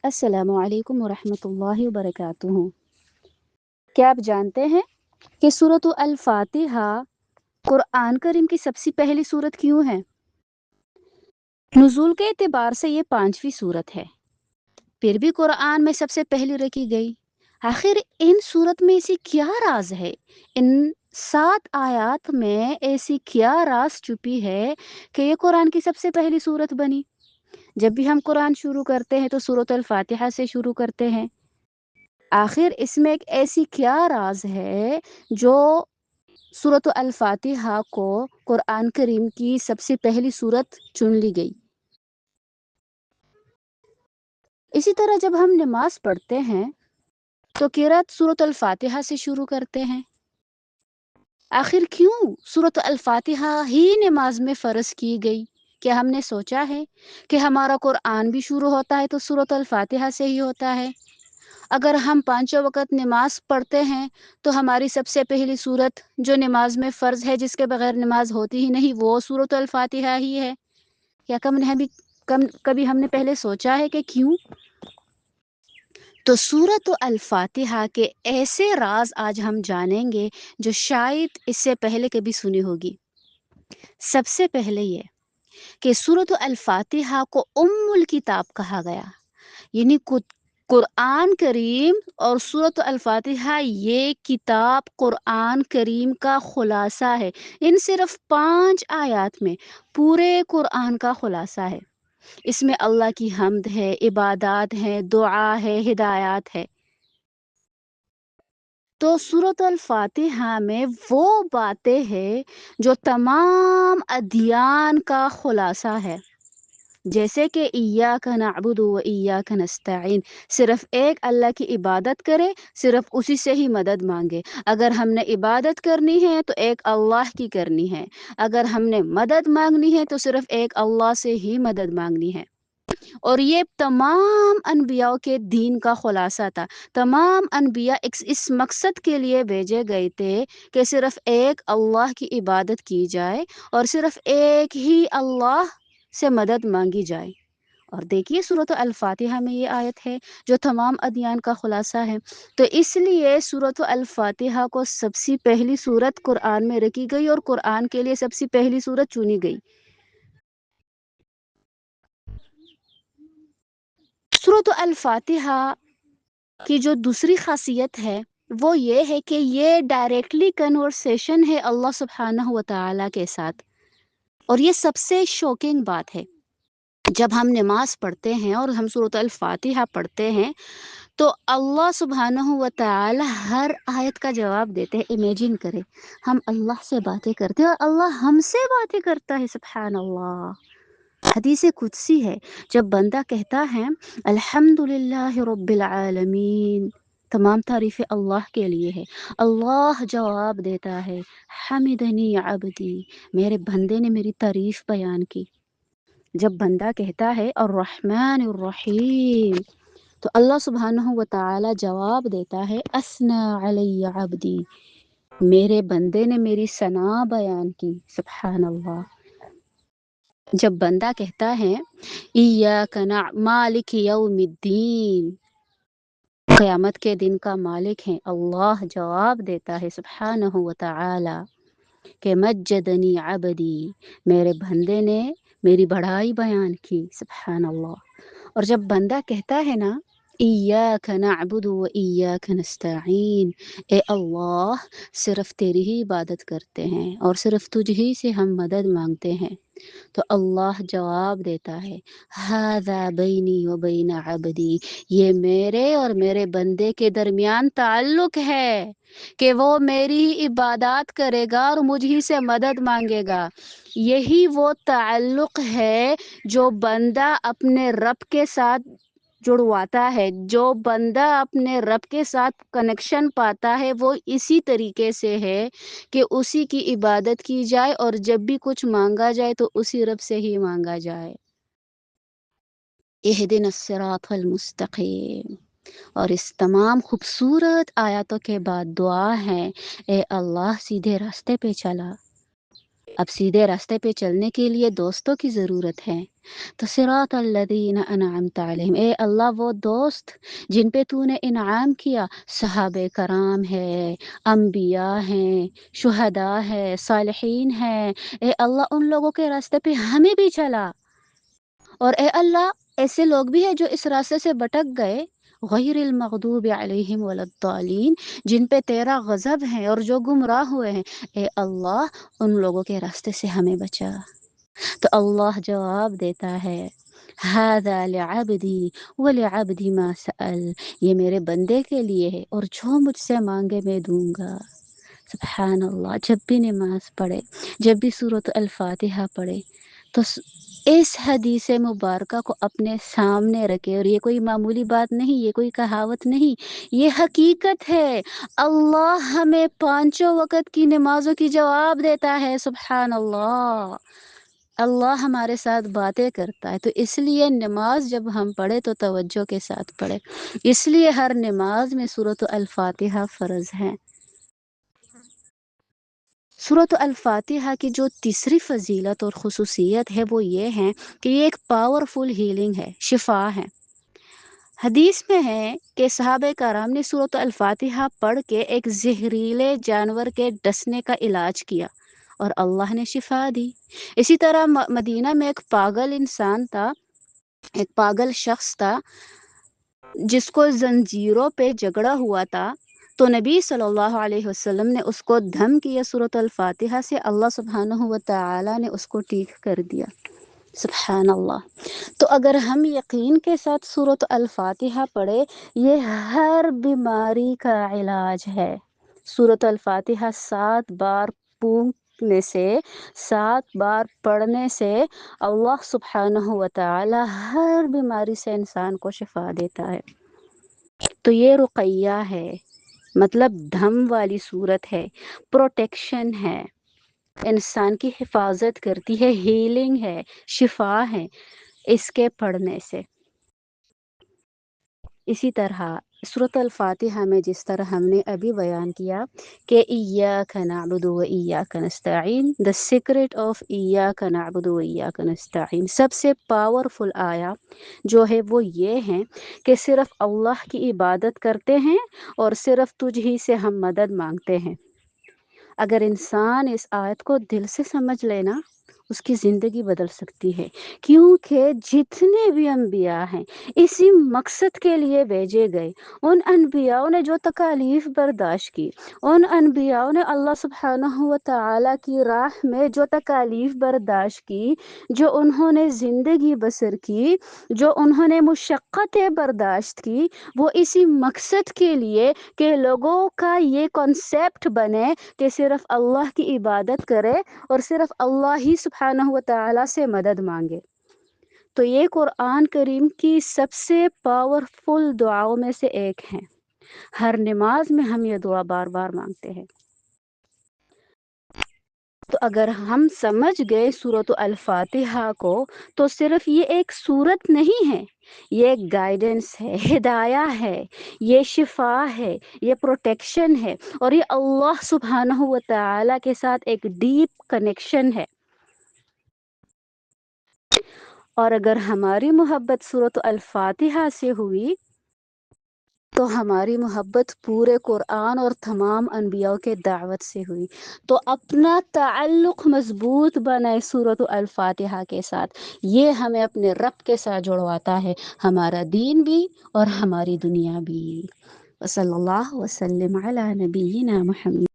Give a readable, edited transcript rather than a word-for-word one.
अस्सलामु अलैकुम वरहमतुल्लाहि वबरकातुहू। क्या आप जानते हैं कि सूरत अल-फातिहा कुरान करीम की सबसे पहली सूरत क्यों है? नुज़ूल के एतबार से ये 5वीं सूरत है, फिर भी कुरान में सबसे पहली रखी गई। आखिर इन सूरत में ऐसी क्या राज है? इन 7 आयात में ऐसी क्या राज छुपी है कि ये कुरान की सबसे पहली सूरत बनी? जब भी हम कुरान शुरू करते हैं तो सूरत अल-फातिहा से शुरू करते हैं। आखिर इसमें एक ऐसी क्या राज है जो सूरत अल-फातिहा को कुरान करीम की सबसे पहली सूरत चुन ली गई? इसी तरह जब हम नमाज पढ़ते हैं तो किरात सूरत अल-फातिहा से शुरू करते हैं। आखिर क्यों सूरत अल-फातिहा ही नमाज में फ़र्ज की गई? क्या हमने सोचा है कि हमारा कुरान भी शुरू होता है तो सूरत अल-फातिहा से ही होता है? अगर हम पांचों वक़्त नमाज़ पढ़ते हैं, तो हमारी सबसे पहली सूरत जो नमाज में फ़र्ज़ है, जिसके बगैर नमाज होती ही नहीं, वो सूरत अल-फातिहा ही है। क्या कभी हमने पहले सोचा है कि क्यों? तो सूरत अल-फातिहा के ऐसे राज़ आज हम जानेंगे, जो शायद इससे पहले कभी सुनी होगी। सबसे पहले ये कि सूरत अल-फातिहा को उम्मुल किताब कहा गया। यानी कुरान करीम और सूरत अल-फातिहा ये किताब कुरान करीम का खुलासा है। इन सिर्फ 5 आयात में पूरे कुरान का खुलासा है। इसमें अल्लाह की हम्द है, इबादत है, दुआ है, हिदायत है। तो सूरत अल-फातिहा में वो बातें हैं जो तमाम अदियान का खुलासा है। जैसे कि इय्याका नअबुदु व इय्याका नस्तईन, सिर्फ एक अल्लाह की इबादत करें, सिर्फ उसी से ही मदद मांगे। अगर हमने इबादत करनी है तो एक अल्लाह की करनी है, अगर हमने मदद मांगनी है तो सिर्फ एक अल्लाह से ही मदद मांगनी है। और ये तमाम अनबियाओं के दीन का खुलासा था। तमाम अनबिया इस मकसद के लिए भेजे गए थे कि सिर्फ एक अल्लाह की इबादत की जाए और सिर्फ एक ही अल्लाह से मदद मांगी जाए। और देखिए सूरत अल-फातिहा में ये आयत है जो तमाम अदियान का खुलासा है। तो इसलिए सूरत अल-फातिहा को सबसे पहली सूरत कुरान में रखी गई और कुरान के लिए सबसे पहली सूरत चुनी गई। सूरत अल-फातिहा की जो दूसरी खासियत है वो ये है कि ये डायरेक्टली कन्वर्सेशन है अल्लाह सुब्हानहू व तआला के साथ। और ये सबसे शॉकिंग बात है। जब हम नमाज पढ़ते हैं और हम सूरत अल-फातिहा पढ़ते हैं तो अल्लाह सुब्हानहू व तआला हर आयत का जवाब देते हैं। इमेजिन करें हम अल्लाह से बातें करते हैं और अल्लाह हमसे बातें करता है। सुभान अल्लाह। हदीस कुदसी है, जब बंदा कहता है अल्हम्दुलिल्लाहि रब्बिल आलमीन, तमाम तारीफ़ें अल्लाह के लिए है, अल्लाह जवाब देता है हमिदनी अब्दी, मेरे बंदे ने मेरी तारीफ़ बयान की। जब बंदा कहता है अर्रहमानिर रहीम, तो अल्लाह सुब्हानहू व तआला जवाब देता है अस्ना अलैया अब्दी, मेरे बंदे ने मेरी सना बयान की। सुभान अल्लाह। जब बंदा कहता है इय्याका मालिक यौमिद्दीन, क़यामत के दिन का मालिक है, अल्लाह जवाब देता है सुब्हानहू व तआला कि मज्जदनी अब्दी, मेरे बंदे ने मेरी बढ़ाई बयान की। सुभान अल्लाह। और जब बंदा कहता है ना इय्याका नअबुदु व इय्याका नस्तईन, ए अल्लाह सिर्फ तेरी ही इबादत करते हैं और सिर्फ तुझ ही से हम मदद मांगते हैं, तो अल्लाह जवाब देता है हाज़ा बैनी व बैन अब्दी, ये मेरे और मेरे बंदे के दरमियान ताल्लुक है कि वो मेरी ही इबादत करेगा और मुझ ही से मदद मांगेगा। यही वो ताल्लुक है जो बंदा अपने रब के साथ जुड़वाता है। जो बंदा अपने रब के साथ कनेक्शन पाता है वो इसी तरीके से है कि उसी की इबादत की जाए और जब भी कुछ मांगा जाए तो उसी रब से ही मांगा जाए। इहदिनस सिरातल मुस्तकीम। और इस तमाम खूबसूरत आयतों के बाद दुआ है, ए अल्लाह सीधे रास्ते पे चला। اب سیدھے راستے پہ چلنے کے لیے دوستوں کی ضرورت ہے۔ تو صراط الذین انعمت علیہم، اے اللہ وہ دوست جن پہ تو نے انعام کیا، صحابہ کرام ہے، انبیاء ہیں، شہداء ہے، صالحین ہے، اے اللہ ان لوگوں کے راستے پہ ہمیں بھی چلا۔ اور اے اللہ ایسے لوگ بھی ہیں جو اس راستے سے بھٹک گئے، غیر المغضوب علیہم ولا الضالین، جن پہ تیرا غضب ہے اور جو گمراہ ہوئے ہیں، اے اللہ ان لوگوں کے راستے سے ہمیں بچا۔ تو اللہ جواب دیتا ہے، ھذا لعبدی ولعبدی ما سأل، یہ میرے بندے کے لیے ہے اور جو مجھ سے مانگے میں دوں گا۔ سبحان اللہ، جب بھی نماز پڑھے، جب بھی سورۃ الفاتحہ پڑھے تو اس حدیث مبارکہ کو اپنے سامنے رکھے، اور یہ کوئی معمولی بات نہیں، یہ کوئی کہاوت نہیں، یہ حقیقت ہے۔ اللہ ہمیں پانچوں وقت کی نمازوں کی جواب دیتا ہے، سبحان اللہ۔ اللہ ہمارے ساتھ باتیں کرتا ہے، تو اس لیے نماز جب ہم پڑھے تو توجہ کے ساتھ پڑھے، اس لیے ہر نماز میں سورۃ الفاتحہ فرض ہے۔ سورۃ الفاتحہ کی جو تیسری فضیلت اور خصوصیت ہے وہ یہ ہے کہ یہ ایک پاورفل ہیلنگ ہے، شفا ہے۔ حدیث میں ہے کہ صحابہ کرام نے سورۃ الفاتحہ پڑھ کے ایک زہریلے جانور کے ڈسنے کا علاج کیا اور اللہ نے شفا دی۔ اسی طرح مدینہ میں ایک پاگل انسان تھا، ایک پاگل شخص تھا جس کو زنجیروں پہ جکڑا ہوا تھا، تو نبی صلی اللہ علیہ وسلم نے اس کو دھم کیا سورۃ الفاتحہ سے، اللہ سبحانہ و تعالی نے اس کو ٹھیک کر دیا۔ سبحان اللہ۔ تو اگر ہم یقین کے ساتھ سورۃ الفاتحہ پڑھے، یہ ہر بیماری کا علاج ہے۔ سورۃ الفاتحہ 7 بار پھونکنے سے، 7 بار پڑھنے سے اللہ سبحانہ و تعالی ہر بیماری سے انسان کو شفا دیتا ہے۔ تو یہ رقیہ ہے، مطلب دھم والی صورت ہے، پروٹیکشن ہے، انسان کی حفاظت کرتی ہے، ہیلنگ ہے، شفا ہے اس کے پڑھنے سے۔ اسی طرح سورۃ الفاتحہ میں جس طرح ہم نے ابھی بیان کیا کہ ایاک نعبد و ایاک نستعین، the secret of ایاک نعبد و ایاک نستعین، سب سے پاورفل آیا جو ہے وہ یہ ہے کہ صرف اللہ کی عبادت کرتے ہیں اور صرف تجھ ہی سے ہم مدد مانگتے ہیں۔ اگر انسان اس آیت کو دل سے سمجھ لینا، اس کی زندگی بدل سکتی ہے، کیونکہ جتنے بھی انبیاء ہیں اسی مقصد کے لیے بھیجے گئے۔ ان انبیاء نے جو تکالیف برداشت کی، ان انبیاء نے اللہ سبحانہ و تعالی کی راہ میں جو تکالیف برداشت کی، جو انہوں نے زندگی بسر کی، جو انہوں نے مشقتیں برداشت کی، وہ اسی مقصد کے لیے کہ لوگوں کا یہ کنسیپٹ بنے کہ صرف اللہ کی عبادت کرے اور صرف اللہ ہی سبحانہ و تعالی سے مدد مانگے۔ تو یہ قرآن کریم کی سب سے پاورفل دعاؤں میں سے ایک ہے۔ ہر نماز میں ہم یہ دعا بار بار مانگتے ہیں۔ تو اگر ہم سمجھ گئے سورۃ الفاتحہ کو، تو صرف یہ ایک سورت نہیں ہے، یہ ایک گائیڈنس ہے، ہدایہ ہے، یہ شفا ہے، یہ پروٹیکشن ہے، اور یہ اللہ سبحانہ و تعالی کے ساتھ ایک ڈیپ کنیکشن ہے۔ اور اگر ہماری محبت سورۃ الفاتحہ سے ہوئی تو ہماری محبت پورے قرآن اور تمام انبیاء کے دعوت سے ہوئی۔ تو اپنا تعلق مضبوط بنائے سورۃ الفاتحہ کے ساتھ، یہ ہمیں اپنے رب کے ساتھ جڑواتا ہے، ہمارا دین بھی اور ہماری دنیا بھی۔ وصلی اللہ وسلم علی نبینا محمد۔